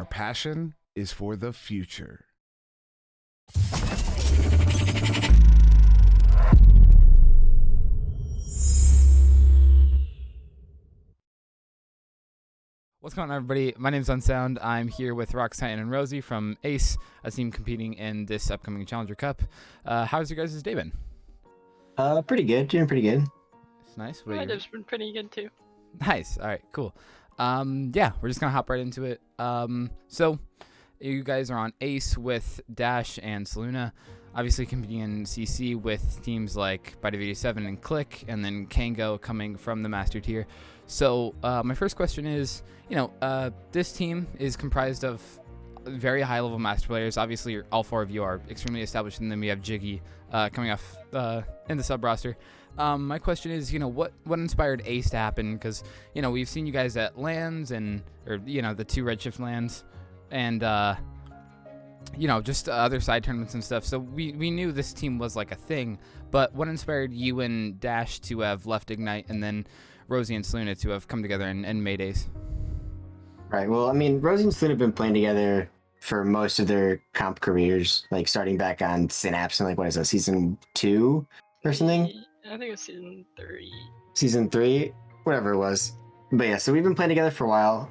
passion is for the future. What's going on, everybody? My name's Unsound. I'm here with Rox, Titan, and Rosie from Ace, a team competing in this upcoming Challenger Cup. How's your guys' day been? Pretty good. Doing pretty good. It's nice. My day's been pretty good too. Nice. All right, cool. Yeah, we're just gonna hop right into it. So you guys are on Ace with Dash and Saluna, obviously competing in CC with teams like Bite87 and Click, and then Kango coming from the Master Tier. So my first question is, this team is comprised of very high-level Master players. Obviously, all four of you are extremely established, and then we have Jiggy coming off in the sub-roster. My question is, what inspired Ace to happen? Because, we've seen you guys at LANs or the two Redshift LANs, and, just other side tournaments and stuff. So we knew this team was like a thing, but what inspired you and Dash to have left Ignite, and then Rosie and Saluna to have come together and made Ace? Right. Well, I mean, Rosie and Slynn have been playing together for most of their comp careers, like starting back on Synapse in what is that, season 2 or something? I think it was season 3. Season 3, whatever it was. But yeah, so we've been playing together for a while.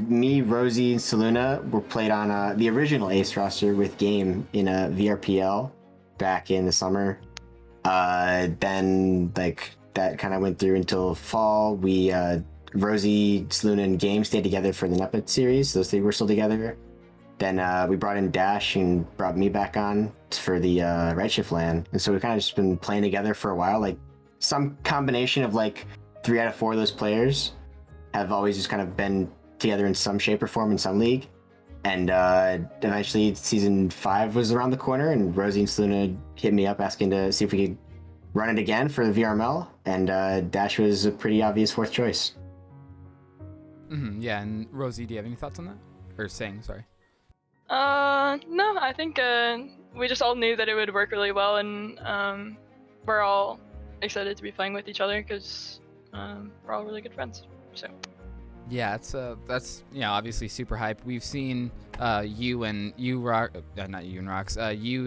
Me, Rosie, and Saluna were played on the original Ace roster with Game in a VRPL back in the summer. Then that kind of went through until fall. We Rosie, Saluna, and Game stayed together for the Nutbit series. Those three were still together. Then we brought in Dash and brought me back on for the Redshift LAN. And so we've kind of just been playing together for a while. Like some combination of 3 out of 4 of those players have always just kind of been together in some shape or form in some league. And eventually season 5 was around the corner, and Rosie and Saluna hit me up asking to see if we could run it again for the VRML. And Dash was a pretty obvious fourth choice. Yeah, and Rosie, do you have any thoughts on that? Or saying, sorry. No, I think we just all knew that it would work really well, and we're all excited to be playing with each other because we're all really good friends. So. Yeah, that's obviously super hype. We've seen you,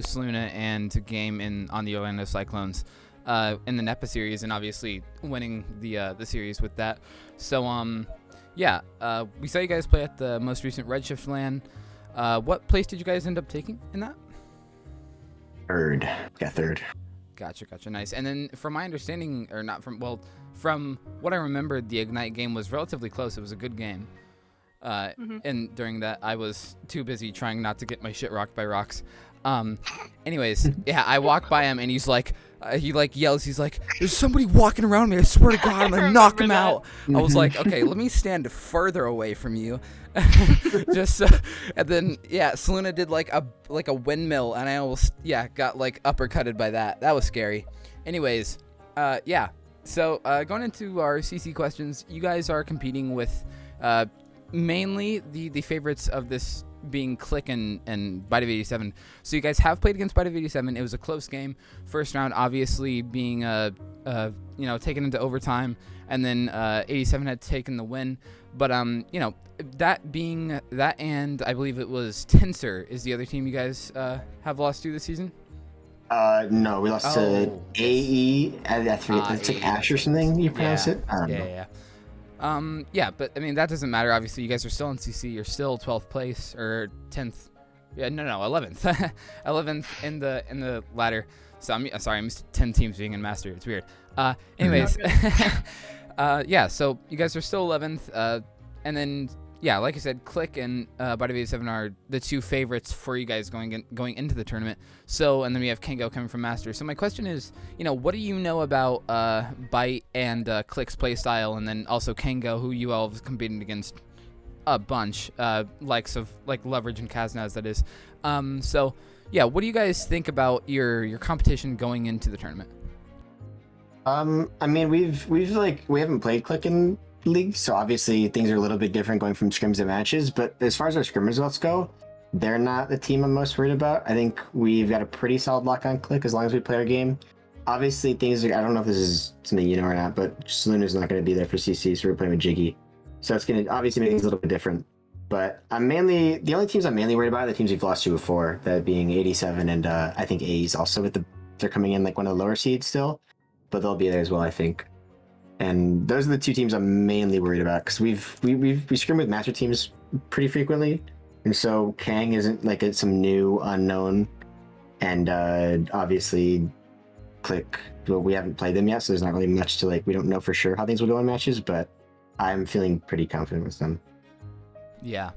Saluna, and Game on the Orlando Cyclones in the NEPA series, and obviously winning the series with that. So yeah, we saw you guys play at the most recent Redshift LAN. What place did you guys end up taking in that? Third. Got third. Gotcha, nice. And then from my understanding, from what I remembered, the Ignite game was relatively close. It was a good game. And during that, I was too busy trying not to get my shit rocked by rocks. Anyways, yeah, I walked by him and he's like, he yells, he's like, "There's somebody walking around me, I swear to God, I'm gonna knock him out." I was like, okay, let me stand further away from you. Just and then Saluna did like a windmill, and I almost got uppercutted by that. That was scary. Anyways, so going into our CC questions, you guys are competing with mainly the favorites of this being Click and Bite87. So you guys have played against Bite87. It was a close game. First round obviously being taken into overtime, and then 87 had taken the win. But that being that, and I believe it was Tensor is the other team you guys have lost to this season. No, we lost to AE. It's like Ash or something. You pronounce it? I don't know. Yeah, but I mean that doesn't matter. Obviously, you guys are still in CC. You're still 12th place or 10th. Yeah, no, 11th. 11th in the ladder. So I'm sorry, I missed 10 teams being in Master. It's weird. Anyways, so you guys are still 11th. And then like I said, Click and Bite87 are the two favorites for you guys going into the tournament. So, and then we have Kango coming from Master. So my question is, what do you know about Bite and Click's playstyle, and then also Kango, who you all have competed against a bunch, likes of Leverage and Kaznaz, that is. So yeah, what do you guys think about your competition going into the tournament? I mean, we haven't played Click in League, so obviously things are a little bit different going from scrims to matches. But as far as our scrim results go, they're not the team I'm most worried about. I think we've got a pretty solid lock on Click as long as we play our game. Obviously, things are, I don't know if this is something you know or not, but Saluna's not going to be there for CC, so we're playing with Jiggy. So it's going to obviously make things a little bit different. But the only teams I'm mainly worried about are the teams we've lost to before, that being 87 and I think A's also they're coming in like one of the lower seeds still, but they'll be there as well, I think. And those are the two teams I'm mainly worried about because we scrim with master teams pretty frequently, and so Kang isn't like some new unknown, and obviously Click, well, we haven't played them yet, so there's not really much to we don't know for sure how things will go in matches, but I'm feeling pretty confident with them. Yeah.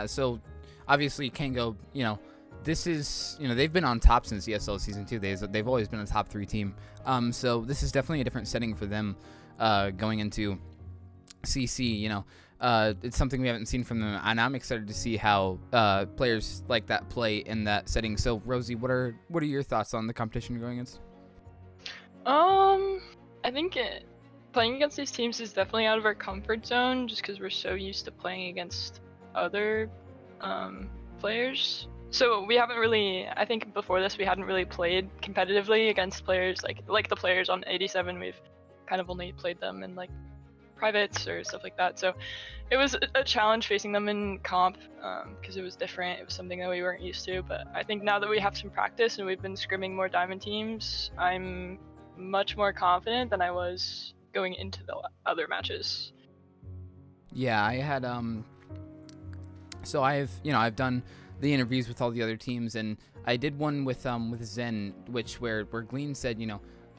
So obviously Kango, this is, they've been on top since ESL season 2. They've always been a top 3 team. So this is definitely a different setting for them going into CC. It's something we haven't seen from them, and I'm excited to see how players like that play in that setting. So Rosie, what are your thoughts on the competition you're going against? I think playing against these teams is definitely out of our comfort zone, just because we're so used to playing against other players. So we haven't really, I think before this we hadn't really played competitively against players like the players on 87. We've kind of only played them in privates or stuff like that. So it was a challenge facing them in comp because it was different. It was something that we weren't used to. But I think now that we have some practice and we've been scrimming more diamond teams, I'm much more confident than I was going into the other matches. Yeah, I had so I've done the interviews with all the other teams, and I did one with Zen, where Glean said,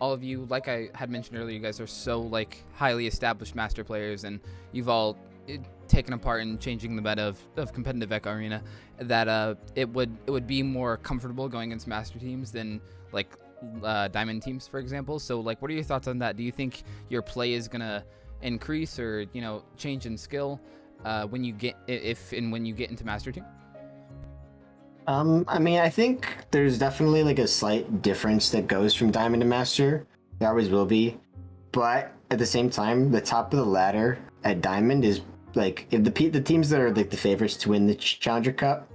all of you, like I had mentioned earlier, you guys are so highly established master players, and you've all taken a part in changing the meta of competitive Echo Arena, that it would be more comfortable going against master teams than diamond teams, for example. So what are your thoughts on that? Do you think your play is gonna increase or change in skill when you get into master team? I think there's definitely a slight difference that goes from diamond to master. There always will be, but at the same time, the top of the ladder at diamond is if the teams that are the favorites to win the Challenger Cup.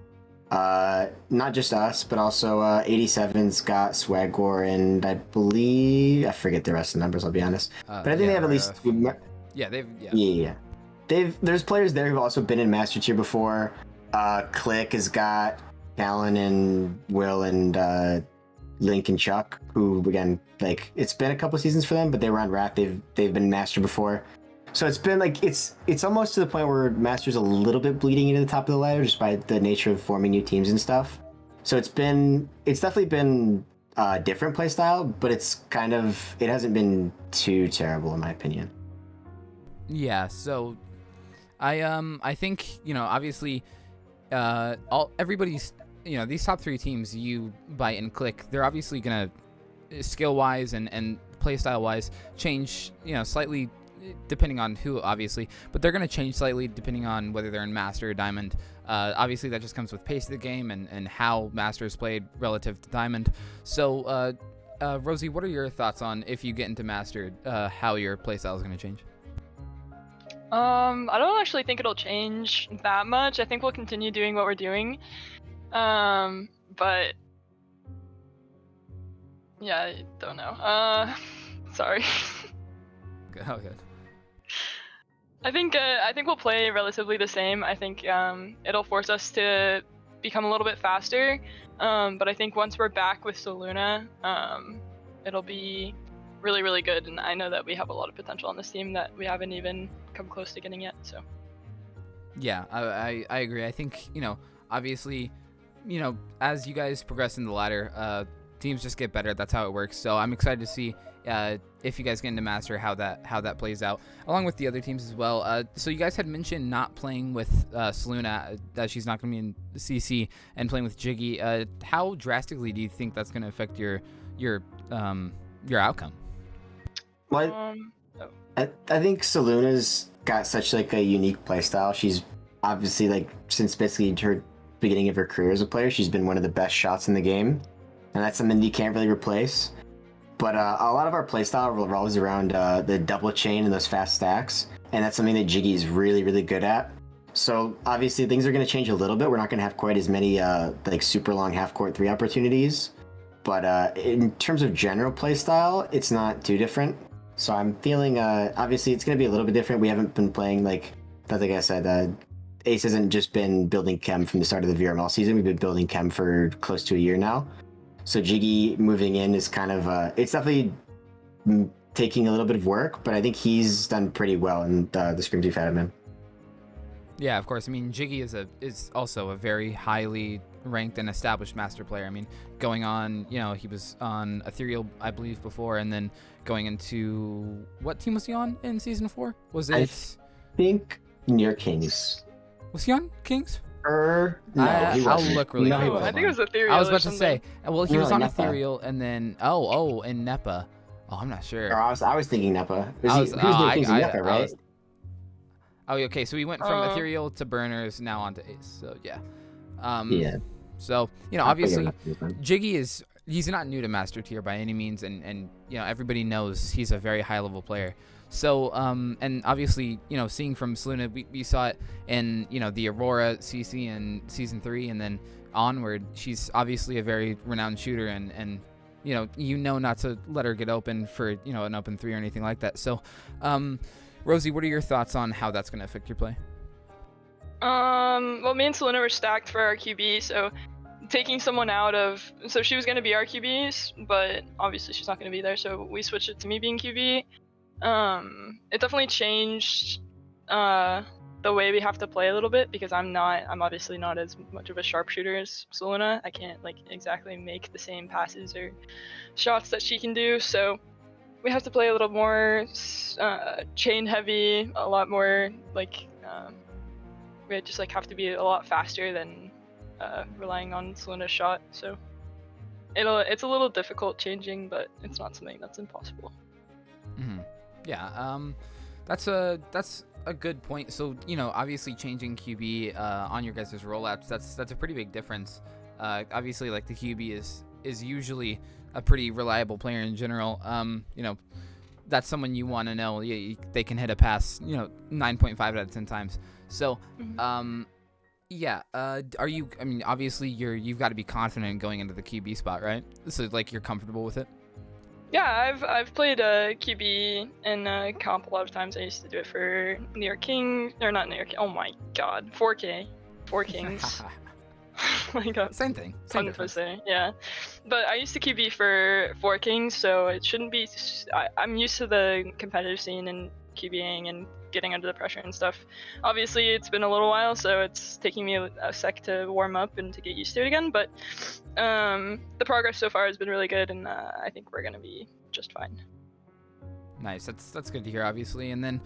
Not just us, but also 87's got Swagor, and I believe I forget the rest of the numbers. I'll be honest, but I think they have at least. There's players there who've also been in Master Tier before. Click has got Callan and Will and Link and Chuck, who again it's been a couple seasons for them, but they were on Wrath. They've been Master before. So it's been it's almost to the point where Master's a little bit bleeding into the top of the ladder just by the nature of forming new teams and stuff. So it's definitely been a different play style, but it hasn't been too terrible in my opinion. Yeah, so I think, obviously everybody's, these top 3 teams, you, Byte, and Click, they're obviously gonna skill wise and play style wise change, slightly depending on who, obviously, but they're going to change slightly depending on whether they're in Master or Diamond. Obviously, that just comes with pace of the game and how Master is played relative to Diamond. So, Rosie, what are your thoughts on if you get into Master, how your playstyle is going to change? I don't actually think it'll change that much. I think we'll continue doing what we're doing. But yeah, I don't know. Sorry. Oh, good. I think we'll play relatively the same. I think it'll force us to become a little bit faster. But I think once we're back with Soluna, it'll be really, really good. And I know that we have a lot of potential on this team that we haven't even come close to getting yet. So. Yeah, I agree. I think, obviously, as you guys progress in the ladder, teams just get better. That's how it works. So I'm excited to see if you guys get into Master, how that plays out, along with the other teams as well. So you guys had mentioned not playing with Soluna, that she's not going to be in CC, and playing with Jiggy. How drastically do you think that's going to affect your outcome? Well, I think Soluna's got such a unique playstyle. She's obviously since basically her beginning of her career as a player, she's been one of the best shots in the game, and that's something you can't really replace. But a lot of our playstyle revolves around the double chain and those fast stacks, and that's something that Jiggy is really, really good at. So obviously things are going to change a little bit. We're not going to have quite as many super long half-court 3 opportunities, but in terms of general playstyle, it's not too different. So I'm feeling obviously it's going to be a little bit different. We haven't been playing like I said, Ace hasn't just been building chem from the start of the VRML season. We've been building chem for close to a year now. So Jiggy moving in is kind of it's definitely taking a little bit of work, but I think he's done pretty well in the scrims we've had him in. Yeah, of course. I mean, Jiggy is also a very highly ranked and established master player. I mean, going on, he was on Ethereal, I believe, before, and then going into what team was he on in season 4? Was it? I think near Kings. Was he on Kings? No, he I'll wasn't. look really No, quick. he I wasn't. think it was Ethereal. I was or about to say. something. Well, he was No, on Nepa. Ethereal, and then in Nepa. Oh, I'm not sure. Or I was thinking Nepa. He was near Kings and Nepa, right? Oh, okay. So we went from Ethereal to Burners, now onto Ace. So yeah. Yeah. So I obviously, figured that. Jiggy he's not new to Master Tier by any means, and everybody knows he's a very high level player. So and obviously seeing from Seluna, we saw it in the Aurora CC in season 3, and then onward, she's obviously a very renowned shooter, and not to let her get open for an open 3 or anything like that. So Rosie, what are your thoughts on how that's going to affect your play? Well, me and Selena were stacked for our QB, so taking someone out of, so she was going to be our QBs, but obviously she's not going to be there, so we switched it to me being QB. It definitely changed the way we have to play a little bit, because I'm obviously not as much of a sharpshooter as Selena. I can't exactly make the same passes or shots that she can do, so we have to play a little more chain heavy, a lot more we just have to be a lot faster than relying on Selena's shot. So it's a little difficult changing, but it's not something that's impossible. Mm-hmm. Yeah, that's a good point. So obviously changing QB on your guys' rollouts, that's a pretty big difference. Obviously, the QB is usually a pretty reliable player in general. That's someone you want to know. They can hit a pass 9.5 out of 10 times. So yeah, are you? I mean, obviously you've got to be confident going into the QB spot, right? So you're comfortable with it. Yeah, I've played QB in comp a lot of times. I used to do it for New York King, or not New York. Oh my God, 4K, 4 Kings. Same thing. Same difference. Yeah, but I used to QB for 4 Kings, so it shouldn't be. I'm used to the competitive scene and QBing and getting under the pressure and stuff. Obviously, it's been a little while, so it's taking me a sec to warm up and to get used to it again. But the progress so far has been really good, and I think we're gonna be just fine. Nice. That's good to hear, obviously. And then,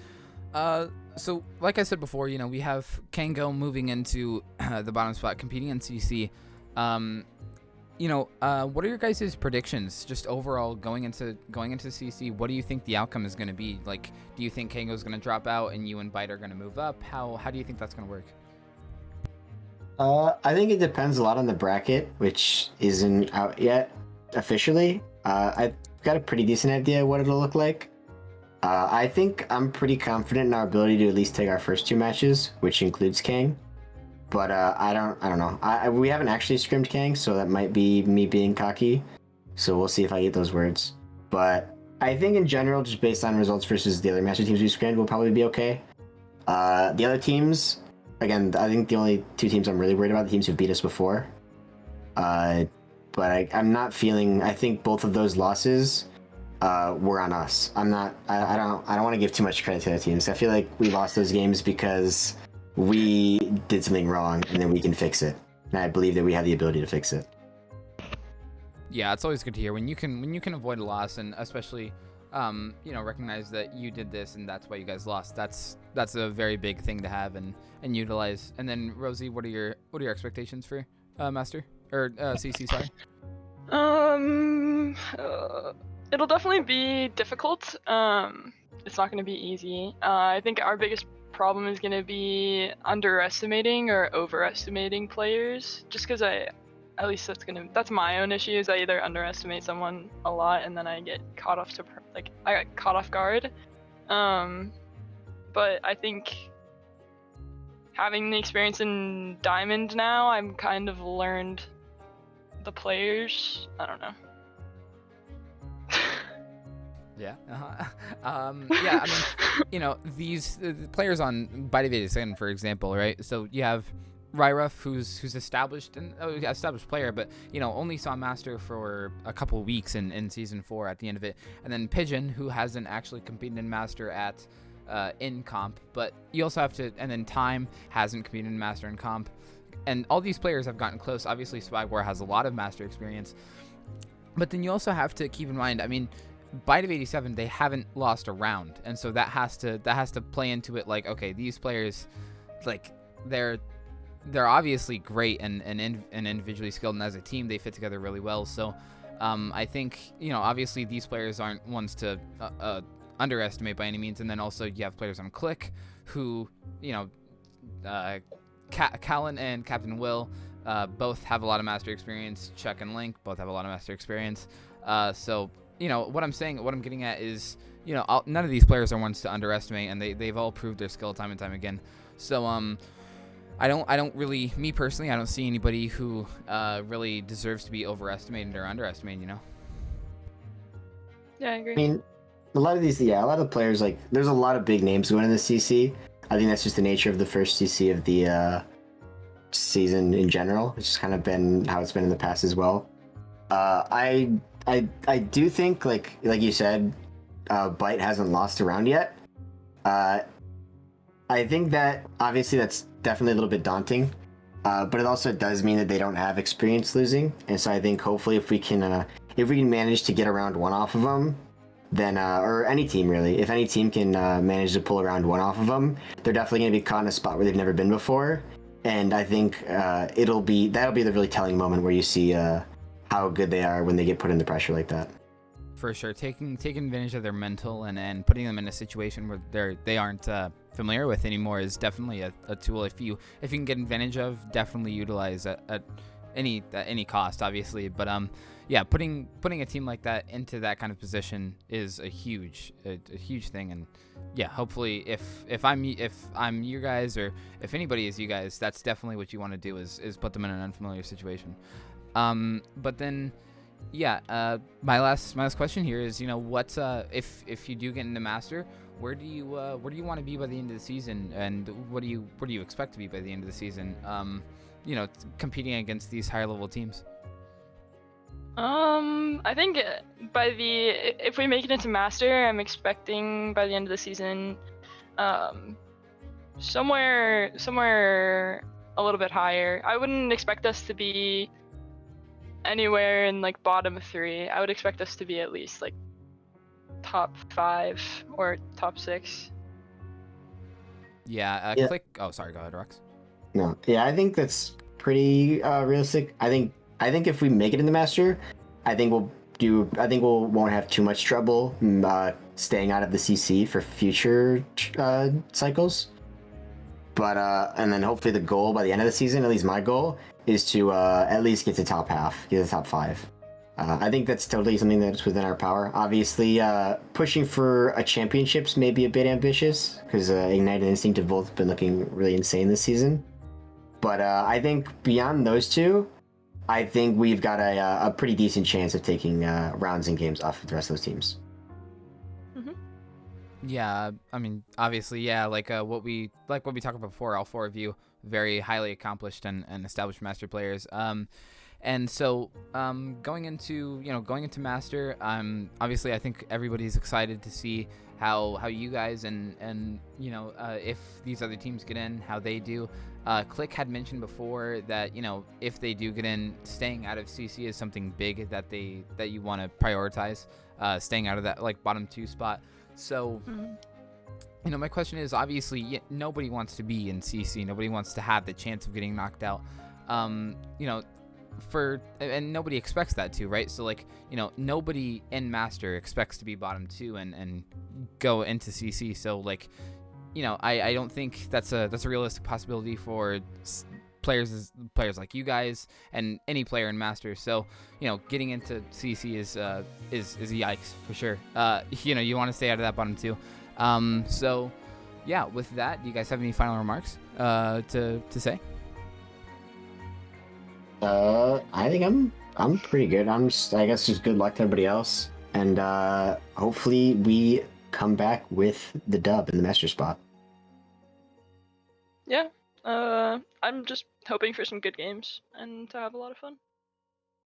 so like I said before, we have Kango moving into the bottom spot, competing in CC. What are your guys' predictions, just overall going into CC? What do you think the outcome is going to be? Do you think Kango's going to drop out and you and Bite are going to move up? How do you think that's going to work? I think it depends a lot on the bracket, which isn't out yet officially. I've got a pretty decent idea of what it'll look like. I think I'm pretty confident in our ability to at least take our first 2 matches, which includes Kang. But I don't know. We haven't actually scrimmed Kang, so that might be me being cocky. So we'll see if I get those words. But I think in general, just based on results versus the other master teams we scrimmed, we'll probably be okay. The other teams, again, I think the only 2 teams I'm really worried about, the teams who've beat us before. But I'm not feeling. I think both of those losses were on us. I don't want to give too much credit to the teams. I feel like we lost those games because we did something wrong, and then we can fix it. And I believe that we have the ability to fix it. Yeah, it's always good to hear when you can avoid a loss, and especially recognize that you did this and that's why you guys lost. That's a very big thing to have and utilize. And then Rosie, what are your expectations for Master or CC? Sorry. It'll definitely be difficult. It's not going to be easy. I think our biggest problem is going to be underestimating or overestimating players, just because at least that's my own issue, is I either underestimate someone a lot and then I get caught off guard. But I think having the experience in Diamond now, I'm kind of learned the players. I don't know. Yeah. Yeah. I mean, these the players on Bite of 87, for example, right? So you have Ryruff, who's established and established player, but only saw Master for a couple weeks in season 4 at the end of it, and then Pigeon, who hasn't actually competed in Master at in comp, but you also have to, and then Time hasn't competed in Master in comp, and all these players have gotten close. Obviously, Swagwar has a lot of Master experience, but then you also have to keep in mind, I mean, Bite of 87, they haven't lost a round, and so that has to play into it. Like, okay, these players, like, they're obviously great and individually skilled, and as a team they fit together really well. So I think obviously these players aren't ones to underestimate by any means. And then also you have players on Click who Callan and Captain Will both have a lot of Master experience. Chuck and Link both have a lot of Master experience. So what I'm getting at is none of these players are ones to underestimate, and they've all proved their skill time and time again. So I don't really, me personally, I don't see anybody who really deserves to be overestimated or underestimated, Yeah, I agree. I mean, a lot of players, like, there's a lot of big names going in the CC. I think that's just the nature of the first CC of the season in general. It's just kind of been how it's been in the past as well. I do think, like you said, Bite hasn't lost a round yet. I think that obviously that's definitely a little bit daunting, but it also does mean that they don't have experience losing. And so I think hopefully if we can manage to get around one off of them, then or any team really, if any team can manage to pull around one off of them, they're definitely going to be caught in a spot where they've never been before. And I think that'll be the really telling moment where you see how good they are when they get put under pressure like that. For sure, taking advantage of their mental and putting them in a situation where they aren't familiar with anymore is definitely a tool. If you can get advantage of, definitely utilize at any cost, obviously. But yeah, putting a team like that into that kind of position is a huge thing. And yeah, hopefully if I'm you guys, or if anybody is you guys, that's definitely what you want to do is put them in an unfamiliar situation. But then. Yeah, my last question here is, what's if you do get into Master, where do you want to be by the end of the season, and what do you expect to be by the end of the season? Competing against these higher level teams. I think if we make it into Master, I'm expecting by the end of the season, somewhere a little bit higher. I wouldn't expect us to be anywhere in like bottom 3. I would expect us to be at least like top 5 or top 6. Yeah. Click. Oh, sorry. Go ahead, Rox. No. Yeah, I think that's pretty realistic. I think if we make it in the Master, I think we won't have too much trouble staying out of the CC for future cycles. But and then hopefully the goal by the end of the season, at least my goal, is to at least get to top half, get to top 5. I think that's totally something that's within our power. Obviously, pushing for a championships may be a bit ambitious, because Ignite and Instinct have both been looking really insane this season. But I think beyond those two, I think we've got a pretty decent chance of taking rounds and games off of the rest of those teams. Yeah, I mean, obviously, yeah, like what we talked about before, all 4 of you, very highly accomplished and established Master players. And so going into Master, obviously I think everybody's excited to see how you guys and if these other teams get in, how they do. Click had mentioned before that if they do get in, staying out of CC is something big that you want to prioritize, staying out of that like bottom 2 spot. So, my question is, obviously, nobody wants to be in CC. Nobody wants to have the chance of getting knocked out. And nobody expects that too, right? So, like, nobody in Master expects to be bottom 2 and go into CC. So, like, I don't think that's a realistic possibility for players like you guys and any player in Master. So getting into CC is a yikes for sure. You want to stay out of that bottom 2. So yeah, with that, do you guys have any final remarks to say? I think I'm pretty good. I guess just good luck to everybody else. And hopefully we come back with the dub in the master spot. Yeah. I'm just hoping for some good games and to have a lot of fun.